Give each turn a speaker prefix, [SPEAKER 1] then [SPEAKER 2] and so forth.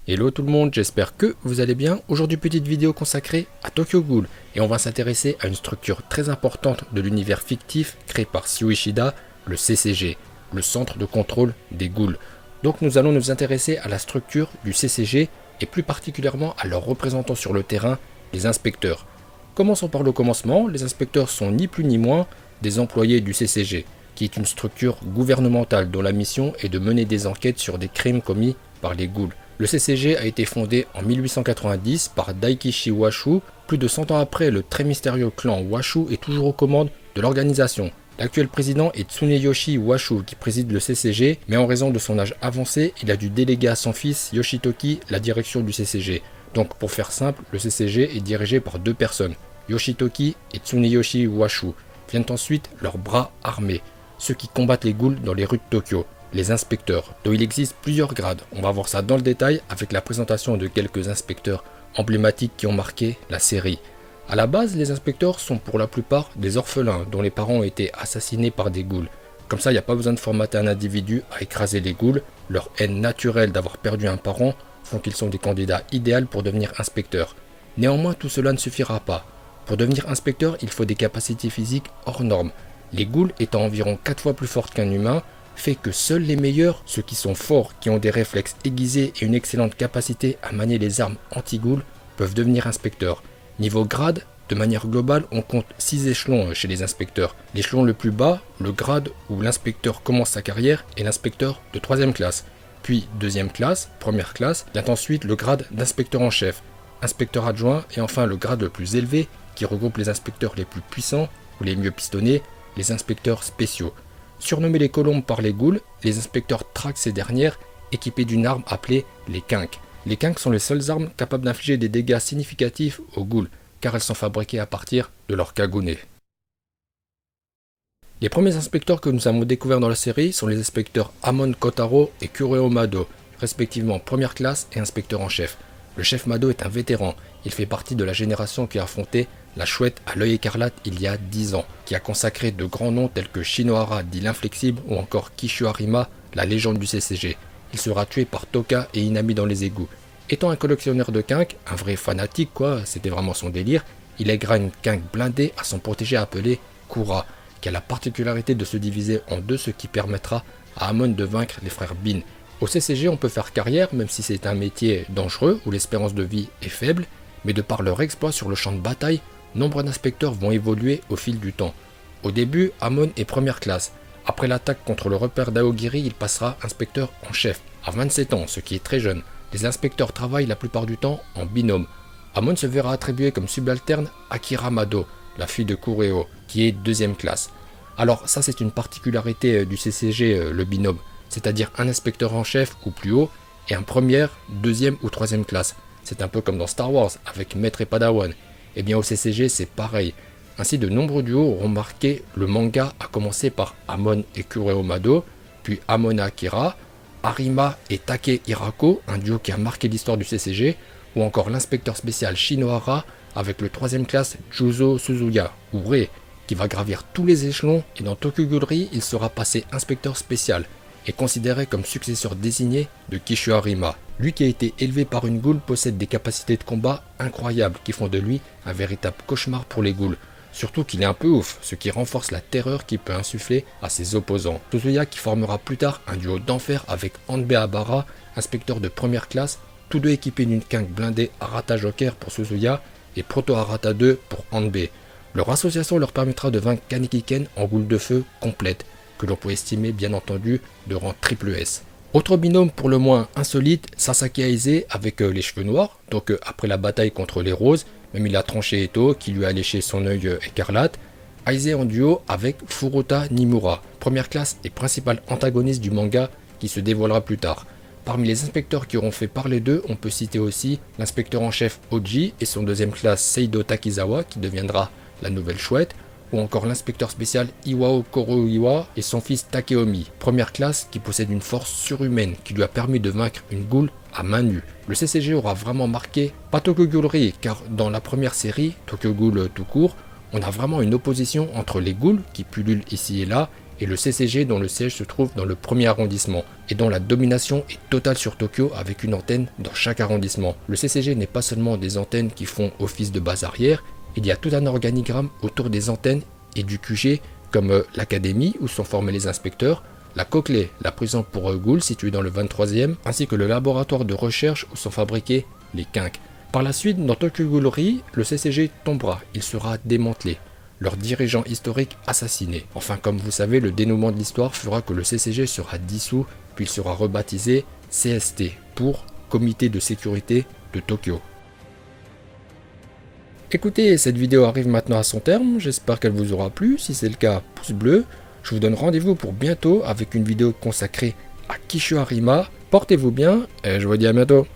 [SPEAKER 1] Hello tout le monde, j'espère que vous allez bien. Aujourd'hui, petite vidéo consacrée à Tokyo Ghoul et on va s'intéresser à une structure très importante de l'univers fictif créé par Shuo Ishida, le CCG, le centre de contrôle des ghouls. Donc nous allons nous intéresser à la structure du CCG et plus particulièrement à leurs représentants sur le terrain, les inspecteurs. Commençons par le commencement, les inspecteurs sont ni plus ni moins des employés du CCG, qui est une structure gouvernementale dont la mission est de mener des enquêtes sur des crimes commis par les ghouls. Le CCG a été fondé en 1890 par Daikishi Washu. Plus de 100 ans après, le très mystérieux clan Washu est toujours aux commandes de l'organisation. L'actuel président est Tsuneyoshi Washu qui préside le CCG, mais en raison de son âge avancé, il a dû déléguer à son fils Yoshitoki la direction du CCG. Donc pour faire simple, le CCG est dirigé par deux personnes, Yoshitoki et Tsuneyoshi Washu. Viennent ensuite leurs bras armés, ceux qui combattent les ghouls dans les rues de Tokyo. Les inspecteurs, dont il existe plusieurs grades. On va voir ça dans le détail avec la présentation de quelques inspecteurs emblématiques qui ont marqué la série. A la base, les inspecteurs sont pour la plupart des orphelins dont les parents ont été assassinés par des ghouls. Comme ça, il n'y a pas besoin de formater un individu à écraser les ghouls. Leur haine naturelle d'avoir perdu un parent font qu'ils sont des candidats idéaux pour devenir inspecteurs. Néanmoins, tout cela ne suffira pas. Pour devenir inspecteur, il faut des capacités physiques hors normes. Les ghouls étant environ 4 fois plus fortes qu'un humain, fait que seuls les meilleurs, ceux qui sont forts, qui ont des réflexes aiguisés et une excellente capacité à manier les armes anti-ghouls, peuvent devenir inspecteurs. Niveau grade, de manière globale, on compte 6 échelons chez les inspecteurs. L'échelon le plus bas, le grade où l'inspecteur commence sa carrière, est l'inspecteur de 3e classe. Puis 2e classe, 1re classe, vient ensuite le grade d'inspecteur en chef, inspecteur adjoint et enfin le grade le plus élevé qui regroupe les inspecteurs les plus puissants ou les mieux pistonnés, les inspecteurs spéciaux. Surnommés les colombes par les ghouls, les inspecteurs traquent ces dernières équipées d'une arme appelée les kinks. Les kinks sont les seules armes capables d'infliger des dégâts significatifs aux ghouls, car elles sont fabriquées à partir de leur kagune. Les premiers inspecteurs que nous avons découverts dans la série sont les inspecteurs Amon Kotaro et Kureo Mado, respectivement 1re classe et inspecteur en chef. Le chef Mado est un vétéran, il fait partie de la génération qui a affronté la chouette à l'œil écarlate il y a 10 ans, qui a consacré de grands noms tels que Shinohara dit l'inflexible ou encore Kishu Harima, la légende du CCG. Il sera tué par Toka et Inami dans les égouts. Étant un collectionneur de kinks, un vrai fanatique quoi, c'était vraiment son délire, il lèguera une kink blindée à son protégé appelé Kura, qui a la particularité de se diviser en deux, ce qui permettra à Amon de vaincre les frères Bin. Au CCG, on peut faire carrière, même si c'est un métier dangereux où l'espérance de vie est faible, mais de par leur exploit sur le champ de bataille, nombre d'inspecteurs vont évoluer au fil du temps. Au début, Amon est 1re classe. Après l'attaque contre le repère d'Aogiri, il passera inspecteur en chef, à 27 ans, ce qui est très jeune. Les inspecteurs travaillent la plupart du temps en binôme. Amon se verra attribuer comme subalterne Akira Mado, la fille de Kureo, qui est 2e classe. Alors ça c'est une particularité du CCG, le binôme, c'est-à-dire un inspecteur en chef ou plus haut, et un 1re, 2e ou 3e classe. C'est un peu comme dans Star Wars, avec Maître et Padawan. Et bien au CCG c'est pareil. Ainsi de nombreux duos auront marqué le manga à commencer par Amon et Kureo Mado, puis Amon et Akira, Harima et Take Hirako, un duo qui a marqué l'histoire du CCG, ou encore l'inspecteur spécial Shinohara avec le 3e classe Juzo Suzuya, ou Rei, qui va gravir tous les échelons et dans Tokyo Ghoul, il sera passé inspecteur spécial et considéré comme successeur désigné de Kishu Harima. Lui qui a été élevé par une ghoul possède des capacités de combat incroyables qui font de lui un véritable cauchemar pour les ghouls. Surtout qu'il est un peu ouf, ce qui renforce la terreur qu'il peut insuffler à ses opposants. Suzuya qui formera plus tard un duo d'enfer avec Hanbei Habara, inspecteur de 1re classe, tous deux équipés d'une kink blindée Arata Joker pour Suzuya et Proto Arata 2 pour Hanbei. Leur association leur permettra de vaincre Kaneki-ken en ghoul de feu complète, que l'on peut estimer bien entendu de rang triple S. Autre binôme pour le moins insolite, Sasaki Aize avec les cheveux noirs, donc après la bataille contre les roses, même il a tranché Eto qui lui a léché son œil écarlate. Aize en duo avec Furuta Nimura, 1re classe et principal antagoniste du manga qui se dévoilera plus tard. Parmi les inspecteurs qui auront fait parler d'eux, on peut citer aussi l'inspecteur en chef Oji et son 2e classe Seido Takizawa qui deviendra la nouvelle chouette, ou encore l'inspecteur spécial Iwao Kuroiwa et son fils Takeomi, 1re classe qui possède une force surhumaine qui lui a permis de vaincre une ghoul à main nue. Le CCG aura vraiment marqué, pas Tokyo Ghoul, car dans la première série, Tokyo Ghoul tout court, on a vraiment une opposition entre les ghouls qui pullulent ici et là et le CCG dont le siège se trouve dans le 1er arrondissement et dont la domination est totale sur Tokyo avec une antenne dans chaque arrondissement. Le CCG n'est pas seulement des antennes qui font office de base arrière, il y a tout un organigramme autour des antennes et du QG comme l'académie où sont formés les inspecteurs, la Cochlée, la prison pour ghouls située dans le 23e, ainsi que le laboratoire de recherche où sont fabriqués les quinques. Par la suite, dans Tokyo Ghoulry, le CCG tombera, il sera démantelé, leur dirigeant historique assassiné. Enfin, comme vous savez, le dénouement de l'histoire fera que le CCG sera dissous, puis il sera rebaptisé CST pour Comité de sécurité de Tokyo. Écoutez, cette vidéo arrive maintenant à son terme, j'espère qu'elle vous aura plu, si c'est le cas, pouce bleu. Je vous donne rendez-vous pour bientôt avec une vidéo consacrée à Kisho Arima. Portez-vous bien et je vous dis à bientôt.